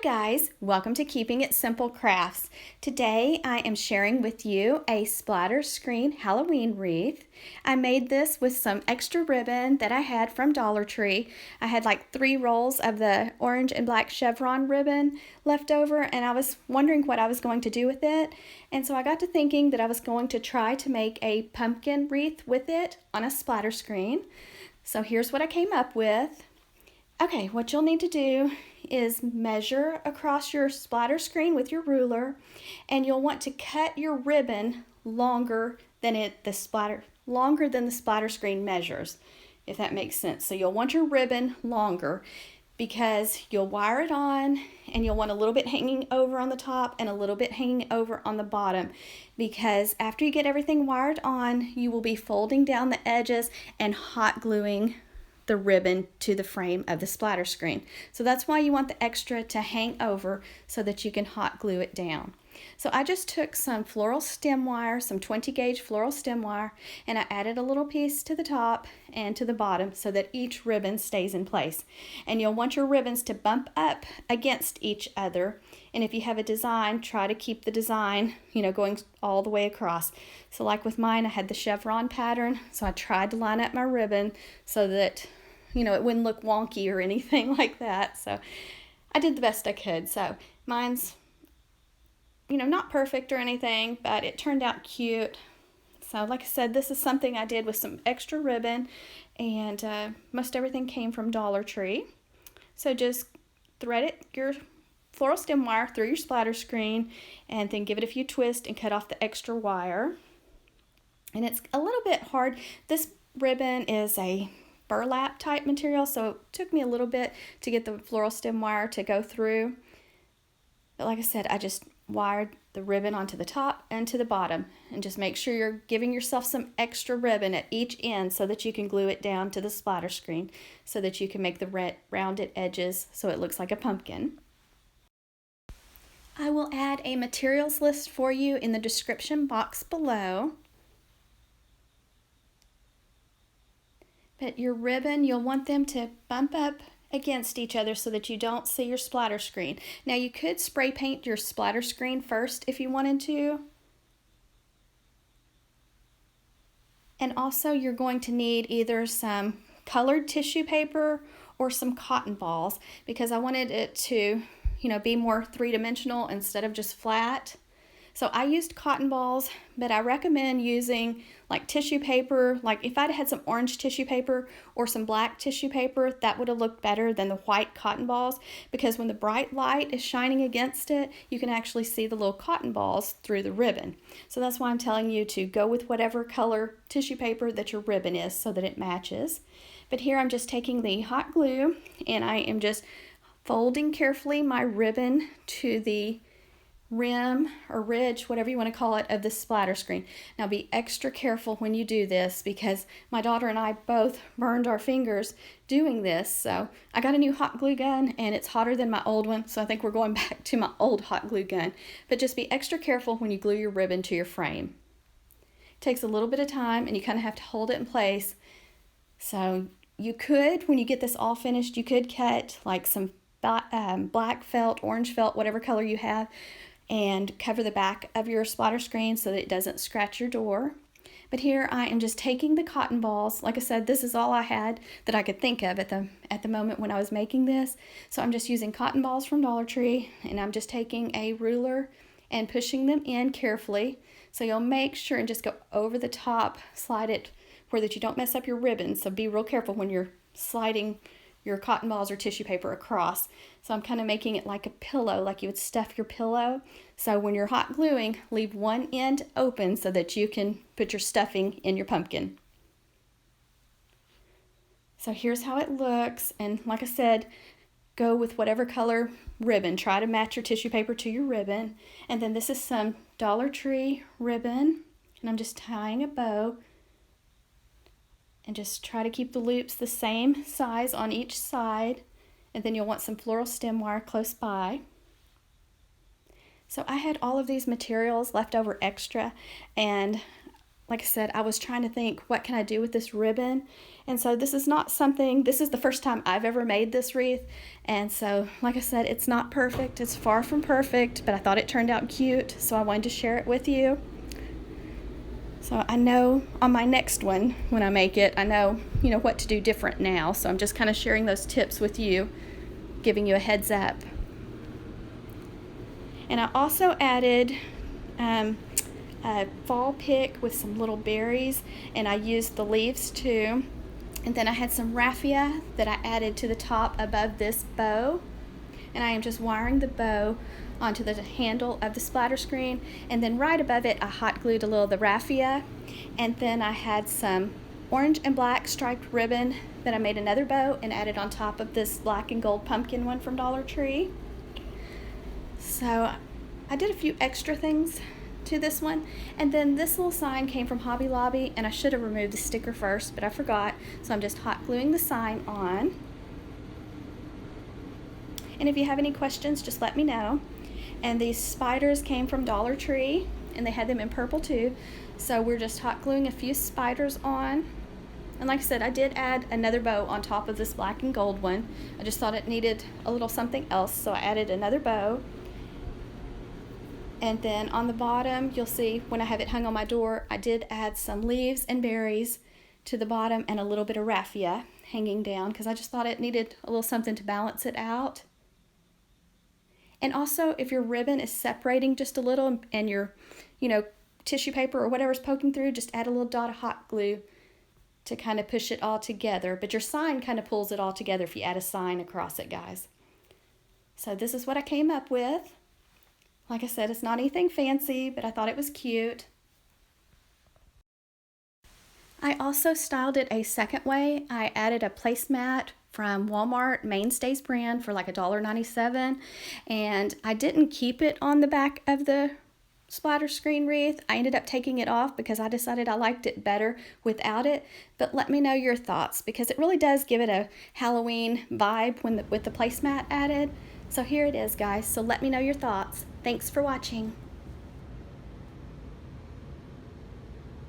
guys, welcome to Keeping It Simple Crafts. Today I am sharing with you a splatter screen Halloween wreath. I made this with some extra ribbon that I had from Dollar Tree. I had like 3 rolls of the orange and black chevron ribbon left over, and I was wondering what I was going to do with it. And so I got to thinking that I was going to try to make a pumpkin wreath with it on a splatter screen. So here's what I came up with. Okay, what you'll need to do is measure across your splatter screen with your ruler, and you'll want to cut your ribbon longer than the splatter screen measures, if that makes sense. So you'll want your ribbon longer because you'll wire it on, and you'll want a little bit hanging over on the top and a little bit hanging over on the bottom, because after you get everything wired on, you will be folding down the edges and hot gluing the ribbon to the frame of the splatter screen. So that's why you want the extra to hang over so that you can hot glue it down. So I just took some floral stem wire, some 20 gauge floral stem wire, and I added a little piece to the top and to the bottom so that each ribbon stays in place. And you'll want your ribbons to bump up against each other. And if you have a design, try to keep the design, going all the way across. So like with mine, I had the chevron pattern, so I tried to line up my ribbon so that, it wouldn't look wonky or anything like that. So I did the best I could. So mine's, not perfect or anything, but it turned out cute. So like I said, this is something I did with some extra ribbon, and most everything came from Dollar Tree. So just thread your floral stem wire through your splatter screen, and then give it a few twists and cut off the extra wire. And it's a little bit hard. This ribbon is a burlap type material, so it took me a little bit to get the floral stem wire to go through. But like I said, I just wired the ribbon onto the top and to the bottom, and just make sure you're giving yourself some extra ribbon at each end so that you can glue it down to the splatter screen so that you can make the rounded edges so it looks like a pumpkin. I will add a materials list for you in the description box below. But your ribbon, you'll want them to bump up against each other so that you don't see your splatter screen. Now you could spray paint your splatter screen first if you wanted to. And also you're going to need either some colored tissue paper or some cotton balls, because I wanted it to be more three-dimensional instead of just flat. So I used cotton balls, but I recommend using like tissue paper. Like if I'd had some orange tissue paper or some black tissue paper, that would have looked better than the white cotton balls, because when the bright light is shining against it, you can actually see the little cotton balls through the ribbon. So that's why I'm telling you to go with whatever color tissue paper that your ribbon is so that it matches. But here I'm just taking the hot glue, and I am just folding carefully my ribbon to the rim or ridge, whatever you want to call it, of the splatter screen. Now be extra careful when you do this, because my daughter and I both burned our fingers doing this. So I got a new hot glue gun, and it's hotter than my old one, so I think we're going back to my old hot glue gun. But just be extra careful when you glue your ribbon to your frame. It takes a little bit of time, and you kind of have to hold it in place. So you could, when you get this all finished, you could cut like some black felt, orange felt, whatever color you have, and cover the back of your splatter screen so that it doesn't scratch your door. But here I am just taking the cotton balls. Like I said, this is all I had that I could think of at the moment when I was making this. So I'm just using cotton balls from Dollar Tree, and I'm just taking a ruler and pushing them in carefully. So you'll make sure and just go over the top, slide it where that you don't mess up your ribbon. So be real careful when you're sliding your cotton balls or tissue paper across. So I'm kind of making it like a pillow, like you would stuff your pillow. So when you're hot gluing, leave one end open so that you can put your stuffing in your pumpkin. So here's how it looks, and like I said, go with whatever color ribbon. Try to match your tissue paper to your ribbon. And then this is some Dollar Tree ribbon, and I'm just tying a bow. And just try to keep the loops the same size on each side. And then you'll want some floral stem wire close by. So I had all of these materials left over extra, and like I said, I was trying to think, what can I do with this ribbon? And so this is not something, this is the first time I've ever made this wreath. And so, like I said, it's not perfect. It's far from perfect, but I thought it turned out cute, so I wanted to share it with you. So I know on my next one, when I make it, I know, what to do different now. So I'm just kind of sharing those tips with you, giving you a heads up. And I also added a fall pick with some little berries, and I used the leaves too. And then I had some raffia that I added to the top above this bow. And I am just wiring the bow onto the handle of the splatter screen, and then right above it I hot glued a little of the raffia. And then I had some orange and black striped ribbon that I made another bow and added on top of this black and gold pumpkin one from Dollar Tree. So I did a few extra things to this one. And then this little sign came from Hobby Lobby, and I should have removed the sticker first, but I forgot. So I'm just hot gluing the sign on. And if you have any questions, just let me know. And these spiders came from Dollar Tree, and they had them in purple too. So we're just hot gluing a few spiders on. And like I said, I did add another bow on top of this black and gold one. I just thought it needed a little something else, so I added another bow. And then on the bottom, you'll see when I have it hung on my door, I did add some leaves and berries to the bottom and a little bit of raffia hanging down, because I just thought it needed a little something to balance it out. And also, if your ribbon is separating just a little and your, tissue paper or whatever's poking through, just add a little dot of hot glue to kind of push it all together. But your sign kind of pulls it all together if you add a sign across it, guys. So this is what I came up with. Like I said, it's not anything fancy, but I thought it was cute. I also styled it a second way. I added a placemat from Walmart Mainstays brand for like $1.97, and I didn't keep it on the back of the splatter screen wreath. I ended up taking it off because I decided I liked it better without it. But let me know your thoughts, because it really does give it a Halloween vibe with the placemat added. So here it is, guys. So let me know your thoughts. Thanks for watching.